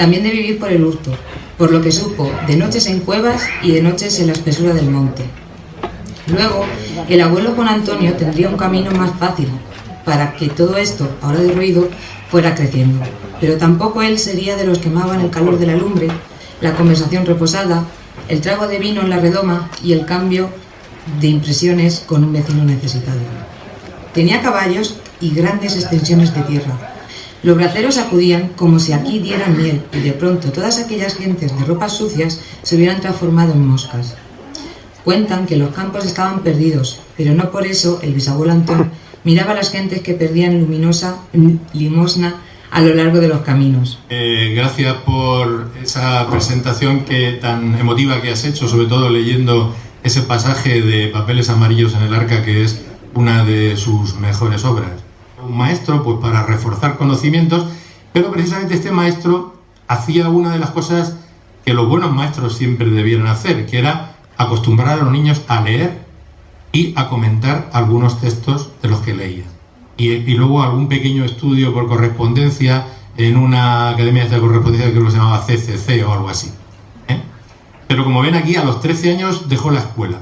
también de vivir por el hurto, por lo que supo de noches en cuevas y de noches en la espesura del monte. Luego, el abuelo Juan Antonio tendría un camino más fácil para que todo esto, ahora derruido, fuera creciendo. Pero tampoco él sería de los que amaban el calor de la lumbre, la conversación reposada, el trago de vino en la redoma y el cambio de impresiones con un vecino necesitado. Tenía caballos y grandes extensiones de tierra. Los braceros acudían como si aquí dieran miel y de pronto todas aquellas gentes de ropas sucias se hubieran transformado en moscas. Cuentan que los campos estaban perdidos, pero no por eso el bisabuelo Antón miraba a las gentes que perdían limosna a lo largo de los caminos. Gracias por esa presentación tan emotiva que has hecho, sobre todo leyendo ese pasaje de Papeles amarillos en el arca, que es una de sus mejores obras. Un maestro, pues para reforzar conocimientos, pero precisamente este maestro hacía una de las cosas que los buenos maestros siempre debieran hacer, que era acostumbrar a los niños a leer y a comentar algunos textos de los que leían. Y luego algún pequeño estudio por correspondencia en una academia de correspondencia que se llamaba CCC o algo así. Pero como ven aquí, a los 13 años dejó la escuela.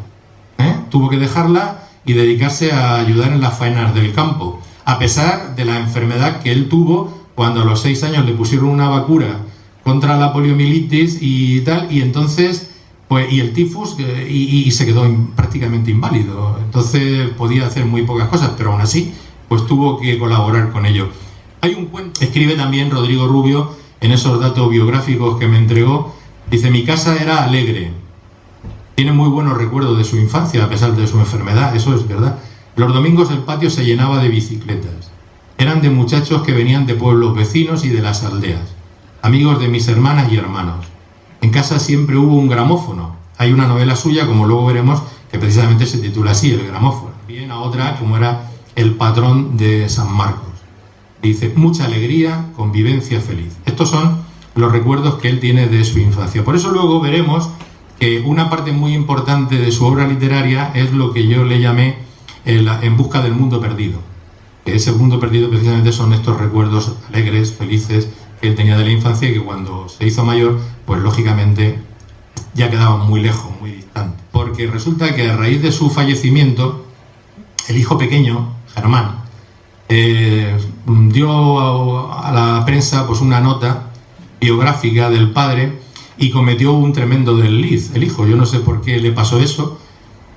Tuvo que dejarla y dedicarse a ayudar en las faenas del campo, a pesar de la enfermedad que él tuvo cuando a los 6 años le pusieron una vacuna contra la poliomielitis y tal, y entonces, pues, y el tifus, y se quedó prácticamente inválido. Entonces podía hacer muy pocas cosas, pero aún así, pues tuvo que colaborar con ello. Hay un cuento, escribe también Rodrigo Rubio en esos datos biográficos que me entregó, dice: mi casa era alegre, tiene muy buenos recuerdos de su infancia a pesar de su enfermedad, eso es verdad. Los domingos el patio se llenaba de bicicletas, eran de muchachos que venían de pueblos vecinos y de las aldeas, amigos de mis hermanas y hermanos. En casa siempre hubo un gramófono, hay una novela suya, como luego veremos, que precisamente se titula así, El gramófono. Bien, a otra, como era El patrón de San Marcos. Dice: mucha alegría, convivencia feliz. Estos son los recuerdos que él tiene de su infancia. Por eso luego veremos que una parte muy importante de su obra literaria es lo que yo le llamé En busca del mundo perdido. Que ese mundo perdido precisamente son estos recuerdos alegres, felices, que él tenía de la infancia y que cuando se hizo mayor, pues lógicamente ya quedaban muy lejos, muy distantes. Porque resulta que a raíz de su fallecimiento, el hijo pequeño, Germán, dio a la prensa pues una nota biográfica del padre y cometió un tremendo desliz, el hijo. Yo no sé por qué le pasó eso.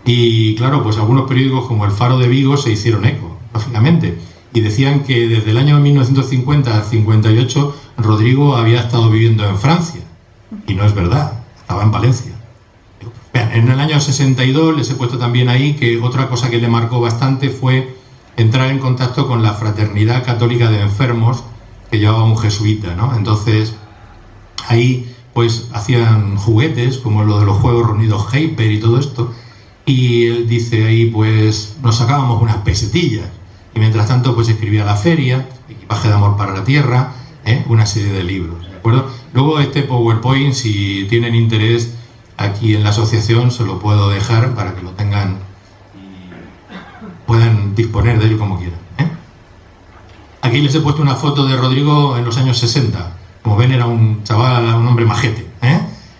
Y claro, pues algunos periódicos como El Faro de Vigo se hicieron eco, lógicamente, y decían que desde el año 1950 al 58 Rodrigo había estado viviendo en Francia, y no es verdad, estaba en Valencia. Vean, en el año 62 les he puesto también ahí que otra cosa que le marcó bastante fue entrar en contacto con la Fraternidad Católica de Enfermos que llevaba un jesuita, ¿no? Entonces ahí pues hacían juguetes como lo de los juegos reunidos Hyper y todo esto. Y él dice ahí, pues nos sacábamos unas pesetillas y mientras tanto pues escribía La Feria, Equipaje de Amor para la Tierra, una serie de libros, ¿de acuerdo? Luego este PowerPoint, si tienen interés aquí en la asociación, se lo puedo dejar para que lo tengan y puedan disponer de él como quieran. Aquí les he puesto una foto de Rodrigo en los años 60. Como ven, era un chaval, un hombre majete.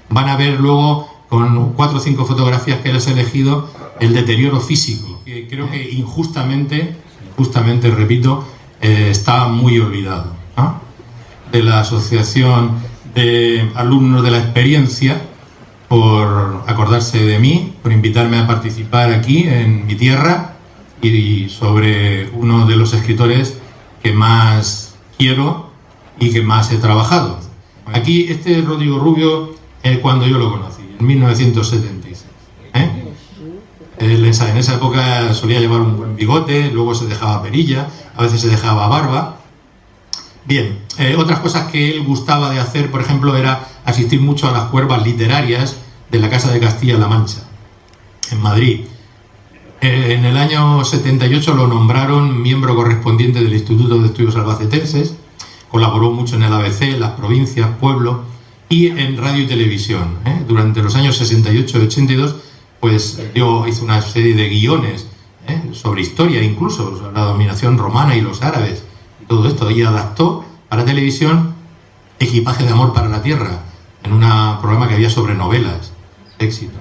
Van a ver luego, con 4 o 5 fotografías que les he elegido, el deterioro físico, que creo que injustamente, repito, está muy olvidado, ¿no? De la Asociación de Alumnos de la Experiencia, por acordarse de mí, por invitarme a participar aquí en mi tierra y sobre uno de los escritores que más quiero y que más he trabajado. Aquí este es Rodrigo Rubio cuando yo lo conocí, en 1976. En esa época solía llevar un buen bigote, luego se dejaba perilla, a veces se dejaba barba. Bien, otras cosas que él gustaba de hacer, por ejemplo, era asistir mucho a las cuervas literarias de la Casa de Castilla-La Mancha, en Madrid. En el año 78 lo nombraron miembro correspondiente del Instituto de Estudios Albacetenses, colaboró mucho en el ABC, en las provincias, pueblos y en radio y televisión. Durante los años 68 y 82 pues hizo una serie de guiones sobre historia, incluso sobre la dominación romana y los árabes y todo esto, y adaptó a la televisión Equipaje de amor para la tierra, en un programa que había sobre novelas. Éxito.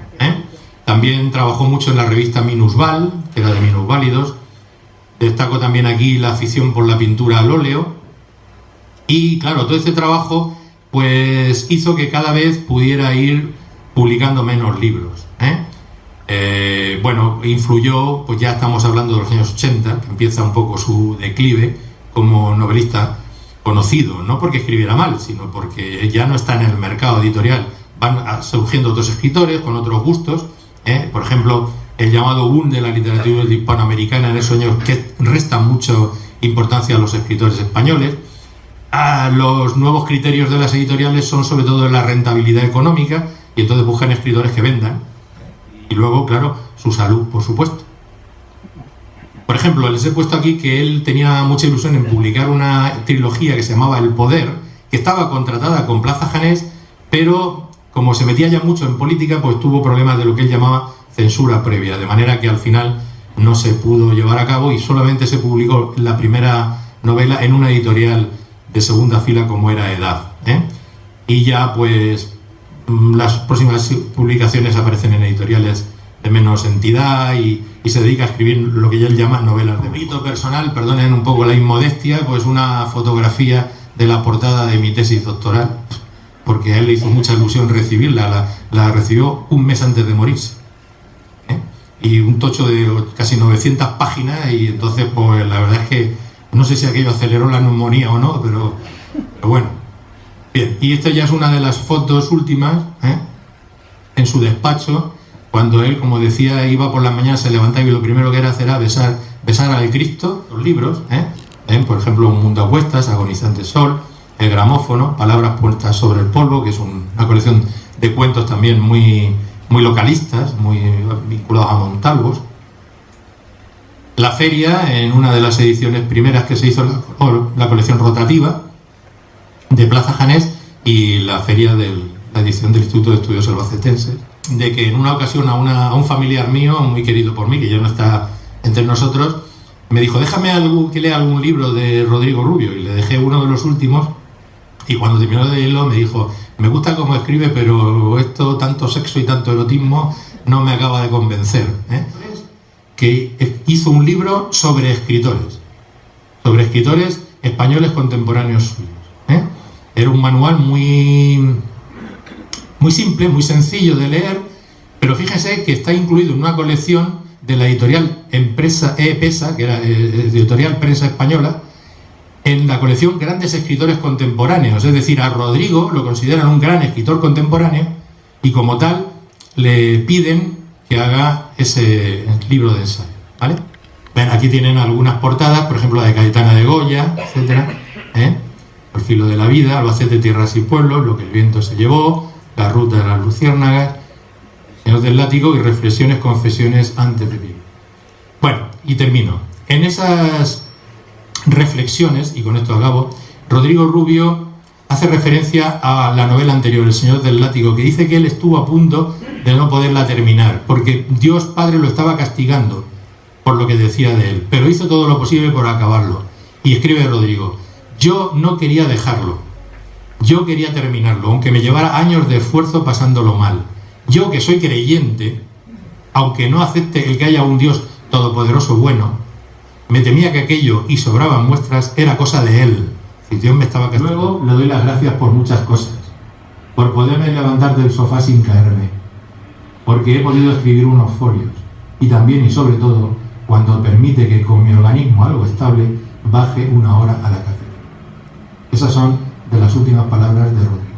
También trabajó mucho en la revista Minusval, que era de minusválidos. Destaco también aquí la afición por la pintura al óleo. Y claro, todo este trabajo pues hizo que cada vez pudiera ir publicando menos libros. Bueno, influyó, pues ya estamos hablando de los años 80, que empieza un poco su declive como novelista conocido, no porque escribiera mal, sino porque ya no está en el mercado editorial. Van surgiendo otros escritores con otros gustos, por ejemplo, el llamado boom de la literatura hispanoamericana en esos años, que resta mucha importancia a los escritores españoles. Los nuevos criterios de las editoriales son sobre todo la rentabilidad económica, y entonces buscan escritores que vendan. Y luego, claro, su salud, por supuesto. Por ejemplo, les he puesto aquí que él tenía mucha ilusión en publicar una trilogía que se llamaba El Poder, que estaba contratada con Plaza Janés, pero como se metía ya mucho en política, pues tuvo problemas de lo que él llamaba censura previa, de manera que al final no se pudo llevar a cabo y solamente se publicó la primera novela en una editorial de segunda fila como era Edad. Y ya pues las próximas publicaciones aparecen en editoriales de menos entidad y se dedica a escribir lo que él llama novelas de mito personal. Perdonen un poco la inmodestia, pues una fotografía de la portada de mi tesis doctoral, porque a él le hizo mucha ilusión recibirla, la recibió un mes antes de morirse. Y un tocho de casi 900 páginas, y entonces pues la verdad es que no sé si aquello aceleró la neumonía o no, pero bueno. Bien, y esta ya es una de las fotos últimas, en su despacho, cuando él, como decía, iba por la mañana, se levantaba y lo primero que era hacer era besar al Cristo, los libros, por ejemplo, Un mundo a cuestas, Agonizante sol, El gramófono, Palabras puestas sobre el polvo, que es una colección de cuentos también muy localistas, muy vinculados a Montalvos. La feria, en una de las ediciones primeras que se hizo, la colección rotativa de Plaza Janés, y la feria de la edición del Instituto de Estudios Albacetenses, de que en una ocasión a un familiar mío, muy querido por mí, que ya no está entre nosotros, me dijo, déjame que lea algún libro de Rodrigo Rubio, y le dejé uno de los últimos, y cuando terminó de leerlo me dijo, me gusta cómo escribe, pero esto, tanto sexo y tanto erotismo, no me acaba de convencer. Que hizo un libro sobre escritores españoles contemporáneos suyos. Era un manual muy simple, muy sencillo de leer, pero fíjense que está incluido en una colección de la editorial EPESA, que era editorial Prensa Española, en la colección Grandes Escritores Contemporáneos. Es decir, a Rodrigo lo consideran un gran escritor contemporáneo y como tal le piden que haga ese libro de ensayo, ¿vale? Ven, aquí tienen algunas portadas, por ejemplo la de Cayetana de Goya, etcétera, El filo de la vida, Albacete, tierras y pueblos, Lo que el viento se llevó, La ruta de las luciérnagas, Señor del látigo y Reflexiones, confesiones antes de vivir. Bueno, y termino. En esas reflexiones, y con esto acabo, Rodrigo Rubio hace referencia a la novela anterior, El señor del látigo, que dice que él estuvo a punto de no poderla terminar, porque Dios Padre lo estaba castigando por lo que decía de él, pero hizo todo lo posible por acabarlo. Y escribe Rodrigo, yo no quería dejarlo, yo quería terminarlo, aunque me llevara años de esfuerzo pasándolo mal. Yo, que soy creyente, aunque no acepte el que haya un Dios todopoderoso bueno, me temía que aquello, y sobraban muestras, era cosa de él. Si Dios me estaba castigando. Luego le doy las gracias por muchas cosas, por poderme levantar del sofá sin caerme, porque he podido escribir unos folios, y también y sobre todo cuando permite que con mi organismo algo estable baje una hora a la cátedra. Esas son de las últimas palabras de Rodrigo.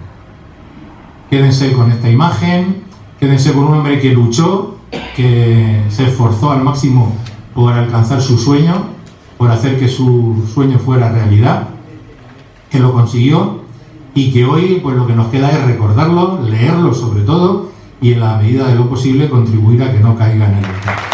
Quédense con esta imagen, quédense con un hombre que luchó, que se esforzó al máximo por alcanzar su sueño, por hacer que su sueño fuera realidad, que lo consiguió y que hoy pues lo que nos queda es recordarlo, leerlo sobre todo y en la medida de lo posible contribuir a que no caiga en el olvido.